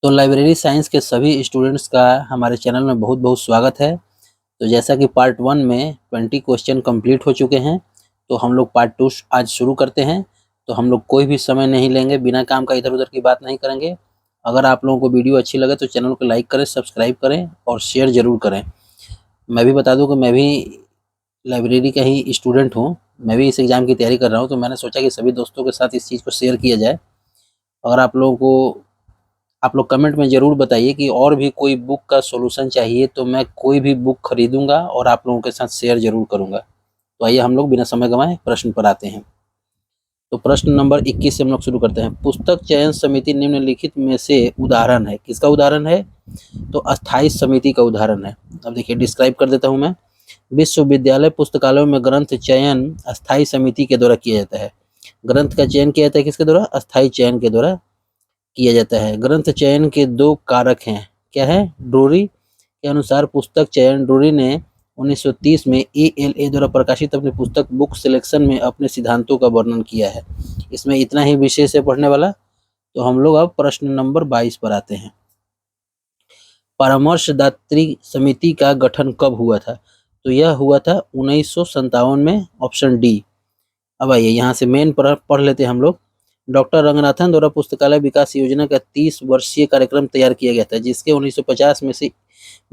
तो library science के सभी स्टूडेंट्स का हमारे चैनल में बहुत बहुत स्वागत है। तो जैसा कि पार्ट 1 में 20 क्वेश्चन कंप्लीट हो चुके हैं, तो हम लोग पार्ट 2 आज शुरू करते हैं। तो हम लोग कोई भी समय नहीं लेंगे, बिना काम का इधर उधर की बात नहीं करेंगे। अगर आप लोगों को वीडियो अच्छी लगे तो चैनल को लाइक करें, सब्सक्राइब करें और शेयर ज़रूर करें। मैं भी बता दूं कि मैं भी लाइब्रेरी का ही स्टूडेंट हूँ। मैं भी इस एग्ज़ाम की तैयारी कर रहा हूँ, तो मैंने सोचा कि सभी दोस्तों के साथ इस चीज़ को शेयर किया जाए। अगर आप लोग कमेंट में ज़रूर बताइए कि और भी कोई बुक का सॉल्यूशन चाहिए, तो मैं कोई भी बुक खरीदूंगा और आप लोगों के साथ शेयर ज़रूर करूंगा। तो आइए हम लोग बिना समय गंवाए प्रश्न पर आते हैं। तो प्रश्न नंबर 21 से हम लोग शुरू करते हैं। पुस्तक चयन समिति निम्नलिखित में से उदाहरण है। किसका उदाहरण है? तो अस्थायी समिति का उदाहरण है। अब देखिए, डिस्क्राइब कर देता हूँ मैं। विश्वविद्यालय पुस्तकालयों में ग्रंथ चयन अस्थायी समिति के द्वारा किया जाता है। ग्रंथ का चयन किया जाता है किसके द्वारा? अस्थायी चयन के द्वारा किया जाता है। ग्रंथ चयन के दो कारक हैं। क्या है? ड्रूरी के अनुसार पुस्तक चयन ड्रूरी ने 1930 में ALA द्वारा प्रकाशित अपनी पुस्तक बुक सिलेक्शन में अपने सिद्धांतों का वर्णन किया है। इसमें इतना ही विशेष है पढ़ने वाला। तो हम लोग अब प्रश्न नंबर 22 पर आते हैं। परामर्शदात्री समिति का गठन कब हुआ था? तो यह हुआ था 1957 में, ऑप्शन डी। अब आइए यहाँ से मेन पढ़ लेते हैं हम लोग। डॉक्टर रंगनाथन द्वारा पुस्तकालय विकास योजना का 30 वर्षीय कार्यक्रम तैयार किया गया था, जिसके 1950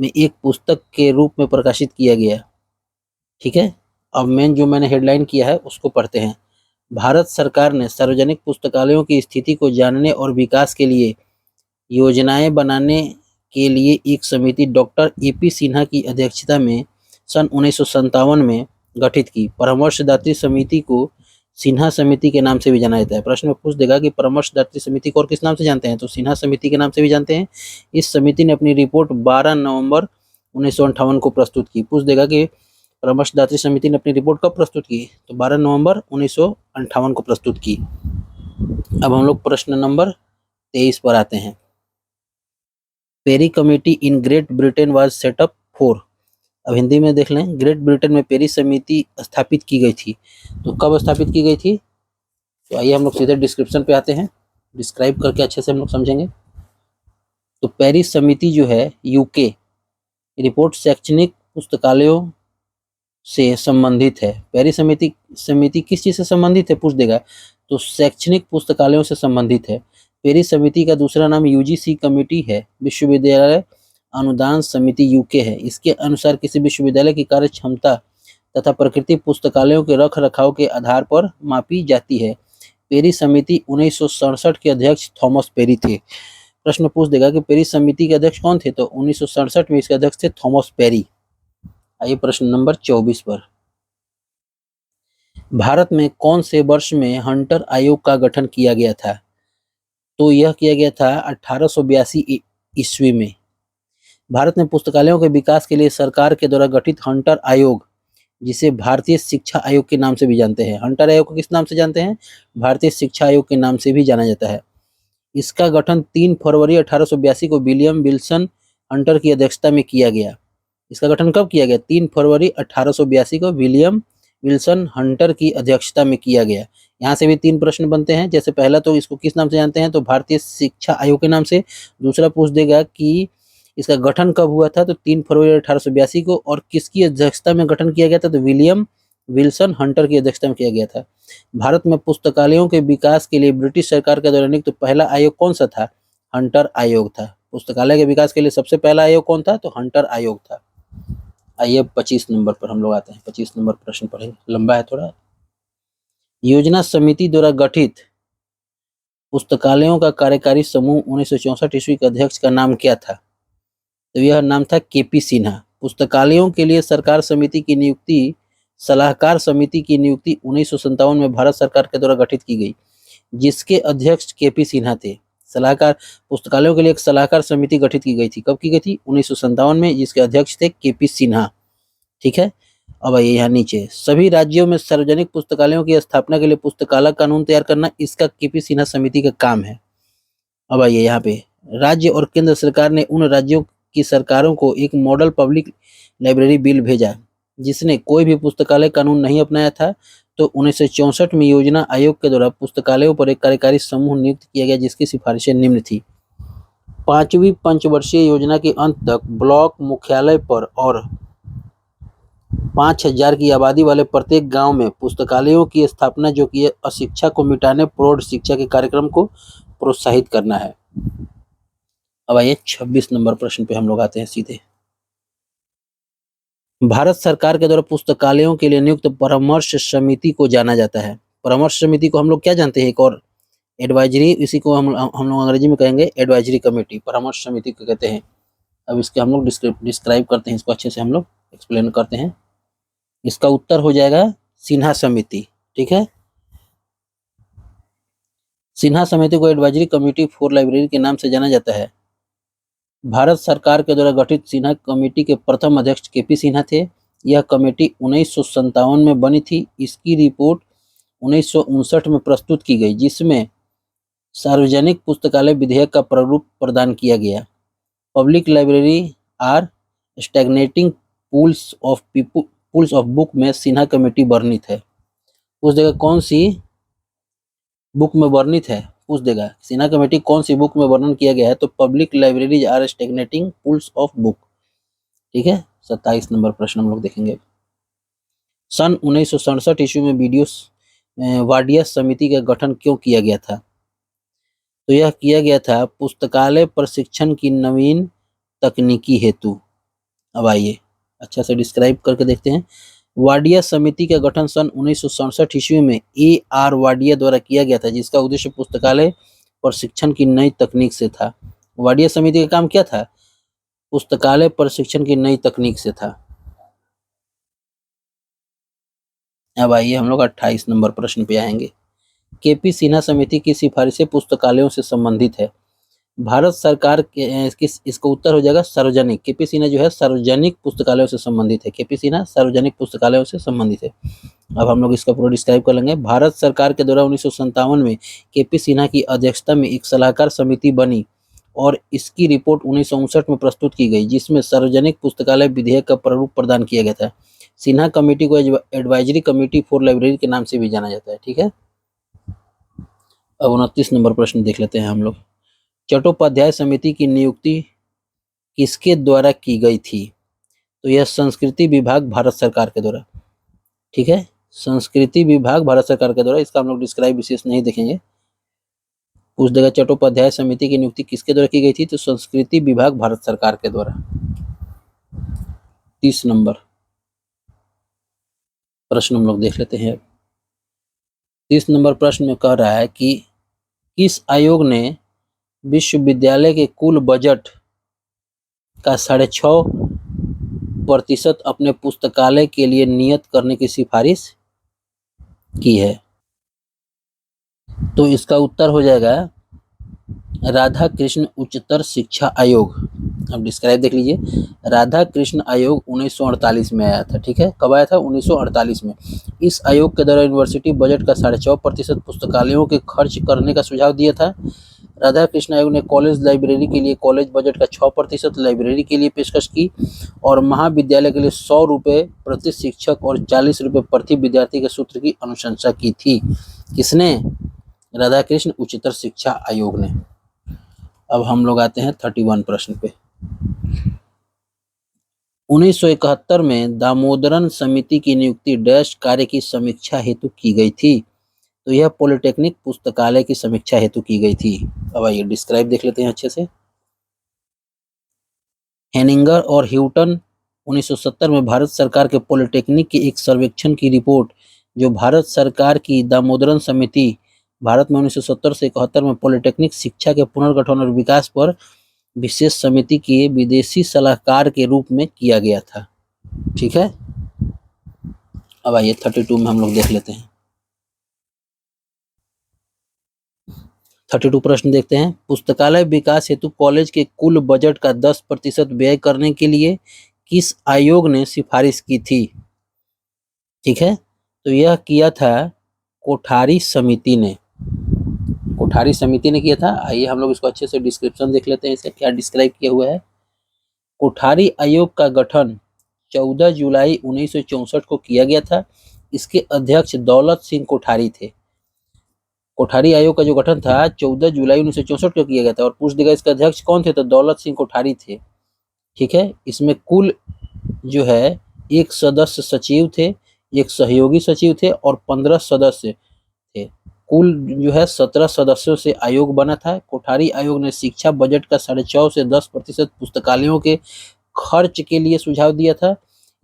में एक पुस्तक के रूप में प्रकाशित किया गया। ठीक है, अब मेन जो मैंने हेडलाइन किया है उसको पढ़ते हैं। भारत सरकार ने सार्वजनिक पुस्तकालयों की स्थिति को जानने और विकास के लिए योजनाएं बनाने के लिए एक समिति डॉक्टर AP सिन्हा की अध्यक्षता में सन 1957 में गठित की। परामर्शदात्री समिति को सिन्हा समिति के नाम से भी जाना जाता है। प्रश्न में पूछ देगा कि परामर्शदात्री समिति को और किस नाम से जानते हैं? तो सिन्हा समिति के नाम से भी जानते हैं। इस समिति ने अपनी रिपोर्ट 12 नवंबर 1958 को प्रस्तुत की। पूछ देगा कि परामर्शदात्री समिति ने अपनी रिपोर्ट कब प्रस्तुत की? तो 12 नवंबर 1958 को प्रस्तुत की। अब हम लोग प्रश्न नंबर 23 पर आते हैं। Perry committee in Great Britain was set up for. अब हिंदी में देख लें। ग्रेट ब्रिटेन में पेरी समिति स्थापित की गई थी। तो कब स्थापित की गई थी? तो आइए हम लोग सीधे डिस्क्रिप्शन पे आते हैं, डिस्क्राइब करके अच्छे से हम लोग समझेंगे। तो पेरिस समिति जो है UK रिपोर्ट शैक्षणिक पुस्तकालयों से संबंधित है। पेरिस समिति किस चीज़ से संबंधित है पूछ देगा, तो शैक्षणिक पुस्तकालयों से संबंधित है। पेरिस समिति का दूसरा नाम UGC कमेटी है, विश्वविद्यालय अनुदान समिति UK है। इसके अनुसार किसी विश्वविद्यालय की कार्य क्षमता तथा प्रकृति पुस्तकालयों के रख रखाव के आधार पर मापी जाती है। पेरी समिति 1967 के अध्यक्ष थॉमस पेरी थे। प्रश्न पूछ देगा कि पेरी समिति के अध्यक्ष कौन थे? तो 1967 में इसके अध्यक्ष थे थॉमस पेरी। आइए प्रश्न नंबर 24 पर। भारत में कौन से वर्ष में हंटर आयोग का गठन किया गया था? तो यह किया गया था 1882 ईस्वी में। भारत में पुस्तकालयों के विकास के लिए सरकार के द्वारा गठित हंटर आयोग, जिसे भारतीय शिक्षा आयोग के नाम से भी जानते हैं। हंटर आयोग को किस नाम से जानते हैं? भारतीय शिक्षा आयोग के नाम से भी जाना जाता है। इसका गठन 3 फरवरी 1882 को विलियम विल्सन हंटर की अध्यक्षता में किया गया। इसका गठन कब किया गया? 3 फरवरी 1882 को विलियम विल्सन हंटर की अध्यक्षता में किया गया। यहाँ से भी 3 प्रश्न बनते हैं। जैसे पहला, तो इसको किस नाम से जानते हैं? तो भारतीय शिक्षा आयोग के नाम से। दूसरा पूछ देगा कि इसका गठन कब हुआ था? तो 3 फरवरी 1882 को। और किसकी अध्यक्षता में गठन किया गया था? तो विलियम विल्सन हंटर की अध्यक्षता में किया गया था। भारत में पुस्तकालयों के विकास के लिए ब्रिटिश सरकार के द्वारा नियुक्त पहला आयोग कौन सा था? हंटर आयोग था। पुस्तकालय के विकास के लिए सबसे पहला आयोग कौन था? तो हंटर आयोग था। आइए 25 नंबर पर हम लोग आते हैं। 25 नंबर प्रश्न पढ़ेंगे, लंबा है थोड़ा। योजना समिति द्वारा गठित पुस्तकालयों का कार्यकारी समूह 1964 ईस्वी के अध्यक्ष का नाम क्या था? तो यह नाम था KP सिन्हा। पुस्तकालयों के लिए सरकार समिति की नियुक्ति सलाहकार समिति की नियुक्ति 1957 में भारत सरकार के द्वारा गठित की गई, जिसके अध्यक्ष KP सिन्हा थे। सलाहकार पुस्तकालयों के लिए एक सलाहकार समिति गठित की गई थी। कब की गई थी? 1957 में, जिसके अध्यक्ष थे KP सिन्हा। ठीक है, अब आइए यहाँ नीचे। सभी राज्यों में सार्वजनिक पुस्तकालयों की स्थापना के लिए पुस्तकालय कानून तैयार करना इसका KP सिन्हा समिति का काम है। अब आइए यहाँ पे, राज्य और केंद्र सरकार ने उन राज्यों की सरकारों को एक मॉडल पब्लिक लाइब्रेरी बिल भेजा, जिसने कोई भी पुस्तकालय कानून नहीं अपनाया था। तो 1964 में योजना आयोग के द्वारा पुस्तकालयों पर एक कार्यकारी समूह नियुक्त किया गया, जिसकी सिफारिशें निम्न थी। 5वीं पंचवर्षीय योजना के अंत तक ब्लॉक मुख्यालय पर और 5,000 की आबादी वाले प्रत्येक गांव में पुस्तकालयों की स्थापना, जो कि अशिक्षा को मिटाने, प्रौढ़ शिक्षा के कार्यक्रम को प्रोत्साहित करना है। अब आइए 26 नंबर प्रश्न पे हम लोग आते हैं सीधे। भारत सरकार के द्वारा पुस्तकालयों के लिए नियुक्त परामर्श समिति को जाना जाता है। परामर्श समिति को हम लोग क्या जानते हैं, एक और एडवाइजरी, इसी को हम लोग अंग्रेजी में कहेंगे एडवाइजरी कमेटी, परामर्श समिति को कहते हैं। अब इसके हम लोग डिस्क्राइब करते हैं, इसको अच्छे से हम लोग एक्सप्लेन करते हैं। इसका उत्तर हो जाएगा सिन्हा समिति। ठीक है, सिन्हा समिति को एडवाइजरी कमेटी फॉर लाइब्रेरी के नाम से जाना जाता है। भारत सरकार के द्वारा गठित सिन्हा कमेटी के प्रथम अध्यक्ष केपी सिन्हा थे। यह कमेटी 1957 में बनी थी। इसकी रिपोर्ट 1959 में प्रस्तुत की गई, जिसमें सार्वजनिक पुस्तकालय विधेयक का प्रारूप प्रदान किया गया। Public library are stagnating pools of book में सिन्हा कमेटी वर्णित है। पूछ देगा कौन सी बुक में वर्णित है, पूछ देगा सिन्हा कमेटी कौन सी बुक में वर्णन किया गया है, तो public libraries are stagnating pools of book. ठीक है, 27 नंबर प्रश्न हम लोग देखेंगे। सन 1967 ईस्वी में वाडिया समिति का गठन क्यों किया गया था, तो यह किया गया था पुस्तकालय प्रशिक्षण की नवीन तकनीकी हेतु। अब आइए अच्छा से डिस्क्राइब करके देखते हैं। वाडिया समिति का गठन सन 1967 ईस्वी में A.R. वाडिया द्वारा किया गया था, जिसका उद्देश्य पुस्तकालय प्रशिक्षण की नई तकनीक से था। वाडिया समिति का काम क्या था, पुस्तकालय प्रशिक्षण की नई तकनीक से था। अब आइए हम लोग 28 नंबर प्रश्न पे आएंगे। केपी सिन्हा समिति की सिफारिशें पुस्तकालयों से संबंधित है। भारत सरकार के इसका उत्तर हो जाएगा सार्वजनिक। केपी सिन्हा जो है सार्वजनिक पुस्तकालयों से संबंधित है। केपी सिन्हा सार्वजनिक पुस्तकालयों से संबंधित है। अब हम लोग इसका पूरा डिस्क्राइब कर लेंगे। भारत सरकार के द्वारा 1957 में केपी सिन्हा की अध्यक्षता में एक सलाहकार समिति बनी और इसकी रिपोर्ट 1959 में प्रस्तुत की गई, जिसमें सार्वजनिक पुस्तकालय विधेयक का प्रारूप प्रदान किया गया था। सिन्हा कमेटी को एडवाइजरी कमेटी फॉर लाइब्रेरी के नाम से भी जाना जाता है। ठीक है, अब 29 नंबर प्रश्न देख लेते हैं हम लोग। चट्टोपाध्याय समिति की नियुक्ति किसके द्वारा की गई थी, तो यह संस्कृति विभाग भारत सरकार के द्वारा। ठीक है, संस्कृति विभाग भारत सरकार के द्वारा। इसका हम लोग डिस्क्राइब विशेष नहीं देखेंगे। पूछ देगा चट्टोपाध्याय समिति की नियुक्ति किसके द्वारा की गई थी, तो संस्कृति विभाग भारत सरकार के द्वारा। 30 नंबर प्रश्न हम लोग देख लेते हैं। 30 नंबर प्रश्न में कह रहा है कि किस आयोग ने विश्वविद्यालय के कुल बजट का 6.5% अपने पुस्तकालय के लिए नियत करने की सिफारिश की है, तो इसका उत्तर हो जाएगा राधा कृष्ण उच्चतर शिक्षा आयोग। अब डिस्क्राइब देख लीजिए। राधा कृष्ण आयोग 1948 में आया था। ठीक है, कब आया था, 1948 में। इस आयोग के द्वारा यूनिवर्सिटी बजट का 4.5% पुस्तकालयों के खर्च करने का सुझाव दिया था। राधा कृष्ण आयोग ने कॉलेज लाइब्रेरी के लिए कॉलेज बजट का 6% लाइब्रेरी के लिए पेशकश की और महाविद्यालय के लिए 100 रुपये प्रति शिक्षक और 40 रुपये प्रति विद्यार्थी के सूत्र की अनुशंसा की थी। किसने, राधा कृष्ण उच्चतर शिक्षा आयोग ने। अब हम लोग आते हैं 31 प्रश्न पे। 1971 में दामोदरन समिति की नियुक्ति डैश कार्य की समीक्षा हेतु की गई थी, तो यह पॉलिटेक्निक पुस्तकालय की समीक्षा हेतु की गई थी। अब आइए डिस्क्राइब देख लेते हैं अच्छे से। हेनिंगर और ह्यूटन 1970 में भारत सरकार के पॉलिटेक्निक के एक सर्वेक्षण की रिपोर्ट, जो भारत सरकार की दामोदरन समिति भारत में 1970 से 71 में पॉलिटेक्निक शिक्षा के पुनर्गठन और विकास पर विशेष समिति के विदेशी सलाहकार के रूप में किया गया था। ठीक है, अब आइए 32 में हम लोग देख लेते हैं। 32 प्रश्न देखते हैं। पुस्तकालय विकास हेतु कॉलेज के कुल बजट का 10% व्यय करने के लिए किस आयोग ने सिफारिश की थी। ठीक है, तो यह किया था कोठारी समिति ने। कोठारी समिति ने किया था। आइए हम लोग इसको अच्छे से डिस्क्रिप्शन देख लेते हैं, इसे क्या डिस्क्राइब किया हुआ है। कोठारी आयोग का गठन 14 जुलाई 1964 को किया गया था। इसके अध्यक्ष दौलत सिंह कोठारी थे। कोठारी आयोग का जो गठन था 14 जुलाई 1964 को किया गया था। और पूछ देगा इसका अध्यक्ष कौन थे, तो दौलत सिंह कोठारी थे। ठीक है, इसमें कुल जो है एक सदस्य सचिव थे, एक सहयोगी सचिव थे और 15 सदस्य थे। कुल जो है 17 सदस्यों से आयोग बना था। कोठारी आयोग ने शिक्षा बजट का 4.5 से 10% पुस्तकालयों के खर्च के लिए सुझाव दिया था,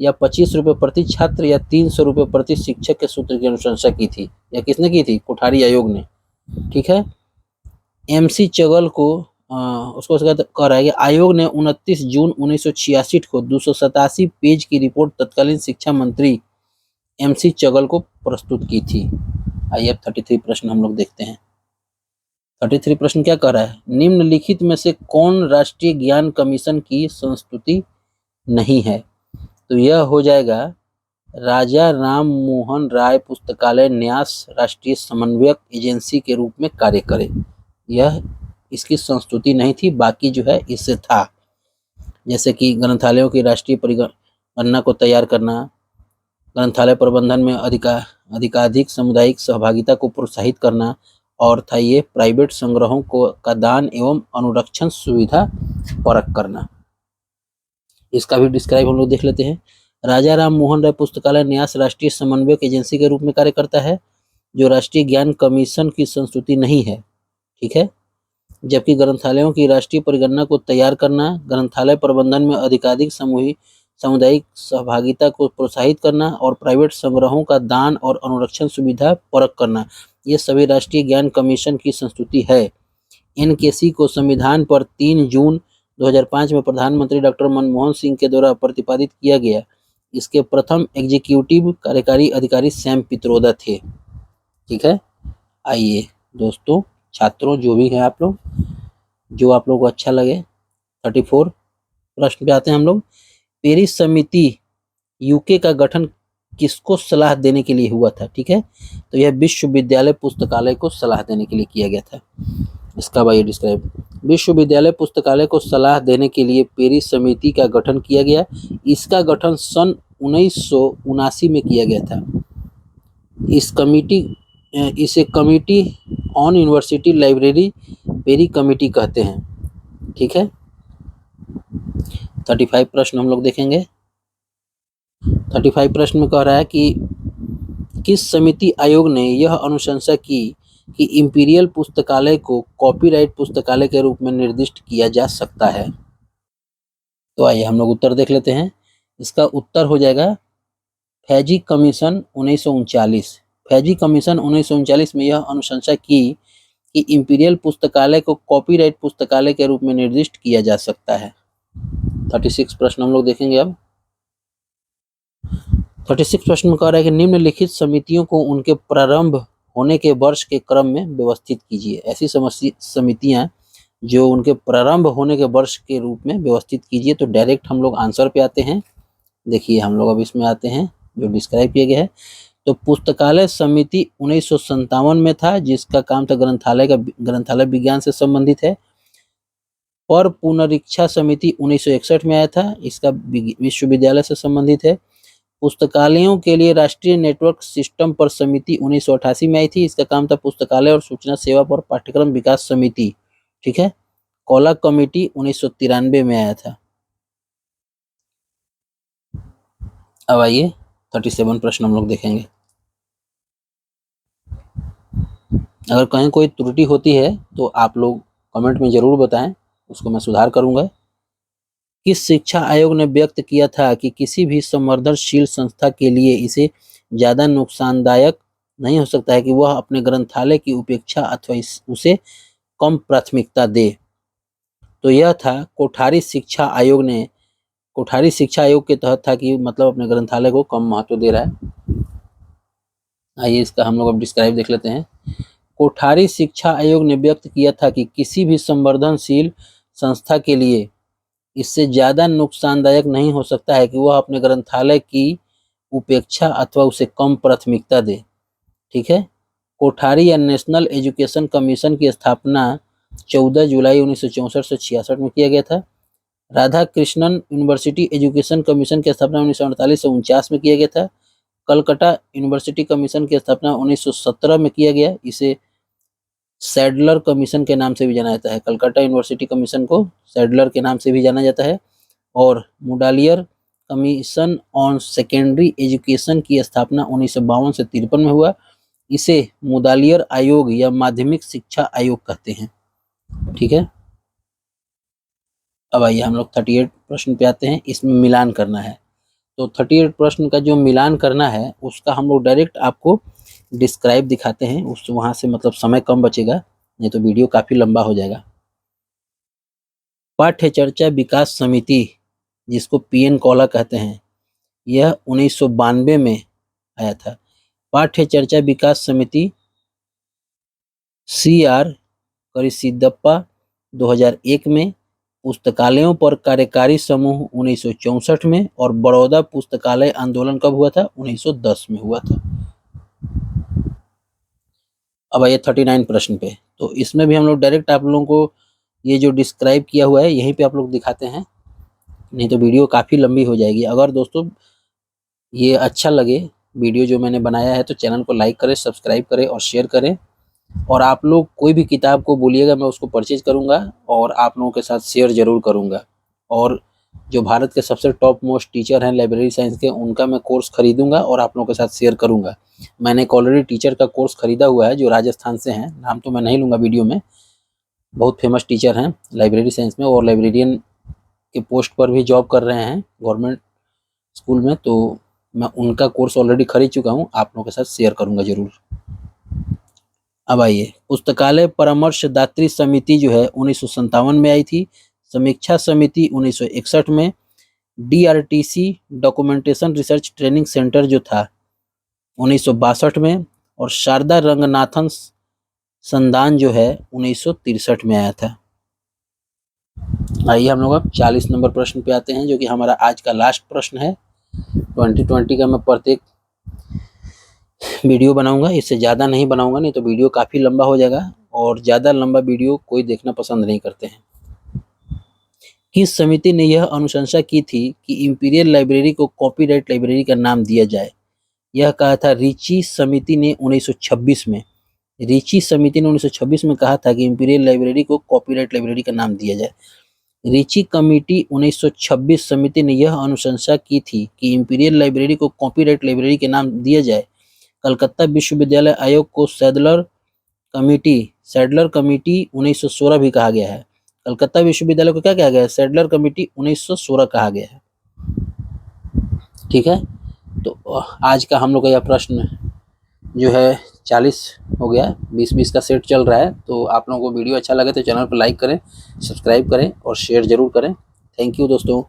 या 25 रुपये प्रति छात्र या 300 रुपये प्रति शिक्षक के सूत्र की अनुशंसा की थी। या किसने की थी? कोठारी आयोग ने। ठीक है, MC चगल को उसको कह रहा है कि आयोग ने 29 जून 1966 को 287 पेज की रिपोर्ट तत्कालीन शिक्षा मंत्री MC चगल को प्रस्तुत की थी। आइए अब 33 प्रश्न हम लोग देखते हैं। 33 प्रश्न क्या कह रहा है? निम्नलिखित में से कौन राष्ट्रीय ज्ञान कमीशन की संस्तुति नहीं है? तो यह हो जाएगा राजा राम मोहन राय पुस्तकालय न्यास राष्ट्रीय समन्वयक एजेंसी के रूप में कार्य करे। यह इसकी संस्तुति नहीं थी, बाकी जो है इससे था। जैसे कि ग्रंथालयों की राष्ट्रीय परिगणना को तैयार करना, ग्रंथालय प्रबंधन में अधिकाधिक सामुदायिक सहभागिता को प्रोत्साहित करना, और था ये प्राइवेट संग्रहों को का दान एवं अनुरक्षण सुविधा परख करना। इसका भी डिस्क्राइब हम लोग देख लेते हैं। राजा राम मोहन राय पुस्तकालय न्यास राष्ट्रीय समन्वयक एजेंसी के रूप में कार्य करता है, जो राष्ट्रीय ज्ञान कमीशन की संस्तुति नहीं है। ठीक है, जबकि ग्रंथालयों की राष्ट्रीय परिगणना को तैयार करना, ग्रंथालय प्रबंधन में अधिकाधिक सामुदायिक सहभागिता को प्रोत्साहित करना और प्राइवेट संग्रहों का दान और अनुरक्षण सुविधा परख करना, ये सभी राष्ट्रीय ज्ञान कमीशन की संस्तुति है। NKC को संविधान पर 3 जून 2005 में प्रधानमंत्री डॉक्टर मनमोहन सिंह के द्वारा प्रतिपादित किया गया। इसके प्रथम एग्जीक्यूटिव कार्यकारी अधिकारी सैम पित्रोदा थे। ठीक है, आइए दोस्तों, छात्रों, जो भी है आप लोग, जो आप लोगों को अच्छा लगे। 34 प्रश्न पे आते हैं हम लोग। पेरिस समिति UK का गठन किसको सलाह देने के लिए हुआ था? ठीक है, तो यह विश्वविद्यालय पुस्तकालय को सलाह देने के लिए किया गया था। इसका भाई डिस्क्राइब। विश्वविद्यालय पुस्तकालय को सलाह देने के लिए पेरिस समिति का गठन किया गया। इसका गठन सन 1979 में किया गया था। इसे committee on university library Perry committee कहते हैं। ठीक है, 35 प्रश्न हम लोग देखेंगे। 35 प्रश्न में कह रहा है कि किस समिति आयोग ने यह अनुशंसा की कि इंपीरियल पुस्तकालय को कॉपीराइट पुस्तकालय के रूप में निर्दिष्ट किया जा सकता है? तो आइए हम लोग उत्तर देख लेते हैं। इसका उत्तर हो जाएगा फैजी कमीशन 1939। फैजी कमीशन 1939 में यह अनुशंसा की कि इंपीरियल पुस्तकालय को कॉपीराइट पुस्तकालय के रूप में निर्दिष्ट किया जा सकता है। 36 प्रश्न हम लोग देखेंगे अब। 36 प्रश्न में कह रहा है कि निम्नलिखित समितियों को उनके प्रारंभ होने के वर्ष के क्रम में व्यवस्थित कीजिए। ऐसी समितियां जो उनके प्रारंभ होने के वर्ष के रूप में व्यवस्थित कीजिए। तो डायरेक्ट हम लोग आंसर पे आते हैं। देखिए हम लोग अब इसमें आते हैं जो डिस्क्राइब किया गया है। तो पुस्तकालय समिति 1957 में था, जिसका काम था ग्रंथालय विज्ञान से संबंधित है। पर पुनरीक्षा समिति 1961 में आया था, इसका विश्वविद्यालय से संबंधित है। पुस्तकालयों के लिए राष्ट्रीय नेटवर्क सिस्टम पर समिति 1988 में आई थी, इसका काम था पुस्तकालय और सूचना सेवा पर पाठ्यक्रम विकास समिति। ठीक है, कौला कमेटी 1993 में आया था। अब आइए 37 प्रश्न हम लोग देखेंगे। अगर कहीं कोई त्रुटि होती है तो आप लोग कमेंट में जरूर बताएं, उसको मैं सुधार करूंगा। किस शिक्षा आयोग ने व्यक्त किया था कि किसी भी संवर्धनशील संस्था के लिए इसे ज़्यादा नुकसानदायक नहीं हो सकता है कि वह अपने ग्रंथालय की उपेक्षा अथवा उसे कम प्राथमिकता दे? तो यह था कोठारी शिक्षा आयोग ने। कोठारी शिक्षा आयोग के तहत था कि मतलब अपने ग्रंथालय को कम महत्व दे रहा है। आइए इसका हम लोग अब डिस्क्राइब देख लेते हैं। कोठारी शिक्षा आयोग ने व्यक्त किया था कि किसी भी संवर्धनशील संस्था के लिए इससे ज़्यादा नुकसानदायक नहीं हो सकता है कि वह अपने ग्रंथालय की उपेक्षा अथवा उसे कम प्राथमिकता दे। ठीक है, कोठारी या नेशनल एजुकेशन कमीशन की स्थापना 14 जुलाई 1964 से 66 में किया गया था। Radha Krishnan university education commission की स्थापना 1948 से 49 में किया गया था। कलकत्ता यूनिवर्सिटी कमीशन की स्थापना 1917 में किया गया। इसे सैडलर कमीशन के नाम से भी जाना जाता है। कलकत्ता यूनिवर्सिटी कमीशन को सैडलर के नाम से भी जाना जाता है। और मुडालियर कमीशन ऑन सेकेंडरी एजुकेशन की स्थापना 1952 से 53 में हुआ। इसे मुदालियर आयोग या माध्यमिक शिक्षा आयोग कहते हैं। ठीक है, अब आइए हम लोग 38 प्रश्न पे आते हैं। इसमें मिलान करना है। तो 38 प्रश्न का जो मिलान करना है उसका हम लोग डायरेक्ट आपको डिस्क्राइब दिखाते हैं। उस वहाँ से मतलब समय कम बचेगा, नहीं तो वीडियो काफ़ी लंबा हो जाएगा। पाठ्य चर्चा विकास समिति, जिसको पीएन कौला कहते हैं, यह 1992 में आया था। पाठ्य चर्चा विकास समिति CR करिसिदप्पा 2001 में, पुस्तकालयों पर कार्यकारी समूह 1964 में, और बड़ौदा पुस्तकालय आंदोलन कब हुआ था? 1910 में हुआ था। अब आइए 39 प्रश्न पे। तो इसमें भी हम लोग डायरेक्ट आप लोगों को ये जो डिस्क्राइब किया हुआ है यहीं पे आप लोग दिखाते हैं, नहीं तो वीडियो काफ़ी लंबी हो जाएगी। अगर दोस्तों ये अच्छा लगे वीडियो जो मैंने बनाया है तो चैनल को लाइक करें, सब्सक्राइब करें और शेयर करें। और आप लोग कोई भी किताब को बोलिएगा, मैं उसको परचेज करूंगा और आप लोगों के साथ शेयर जरूर करूंगा। और जो भारत के सबसे टॉप मोस्ट टीचर हैं लाइब्रेरी साइंस के, उनका मैं कोर्स खरीदूंगा और आप लोगों के साथ शेयर करूंगा। मैंने एक ऑलरेडी टीचर का कोर्स खरीदा हुआ है जो राजस्थान से हैं, नाम तो मैं नहीं लूँगा वीडियो में। बहुत फेमस टीचर हैं लाइब्रेरी साइंस में और लाइब्रेरियन के पोस्ट पर भी जॉब कर रहे हैं गवर्नमेंट स्कूल में। तो मैं उनका कोर्स ऑलरेडी खरीद चुका हूँ, आप लोगों के साथ शेयर करूँगा ज़रूर। अब आइए, पुस्तकालय परामर्शदात्री समिति जो है 1957 में आई थी। समीक्षा समिति 1961 में। DRTC documentation research training centre जो था 1962 में। और शारदा रंगनाथन संदान जो है 1963 में आया था। आइए हम लोग अब 40 नंबर प्रश्न पे आते हैं, जो कि हमारा आज का लास्ट प्रश्न है। 2020 का मैं प्रत्येक वीडियो बनाऊंगा, इससे ज़्यादा नहीं बनाऊंगा, नहीं तो वीडियो काफ़ी लंबा हो जाएगा और ज़्यादा लंबा वीडियो कोई देखना पसंद नहीं करते हैं। किस समिति ने यह अनुशंसा की थी कि इंपीरियल लाइब्रेरी को कॉपीराइट लाइब्रेरी का नाम दिया जाए? यह कहा था रिची समिति ने 1926 में। रिची समिति ने 1926 में कहा था कि इंपीरियल लाइब्रेरी को कॉपीराइट लाइब्रेरी का नाम दिया जाए। रिची कमेटी 1926 समिति ने यह अनुशंसा की थी कि इंपीरियल लाइब्रेरी को कॉपीराइट लाइब्रेरी के नाम दिया जाए। कलकत्ता विश्वविद्यालय आयोग को सैडलर कमेटी 1916 भी कहा गया है। कलकत्ता विश्वविद्यालय को क्या कहा गया है? सैडलर कमेटी 1916 कहा गया है। ठीक है, तो आज का हम लोग का यह प्रश्न जो है 40 हो गया, 20-20 का सेट चल रहा है। तो आप लोगों को वीडियो अच्छा लगे तो चैनल को लाइक करें, सब्सक्राइब करें और शेयर जरूर करें। थैंक यू दोस्तों।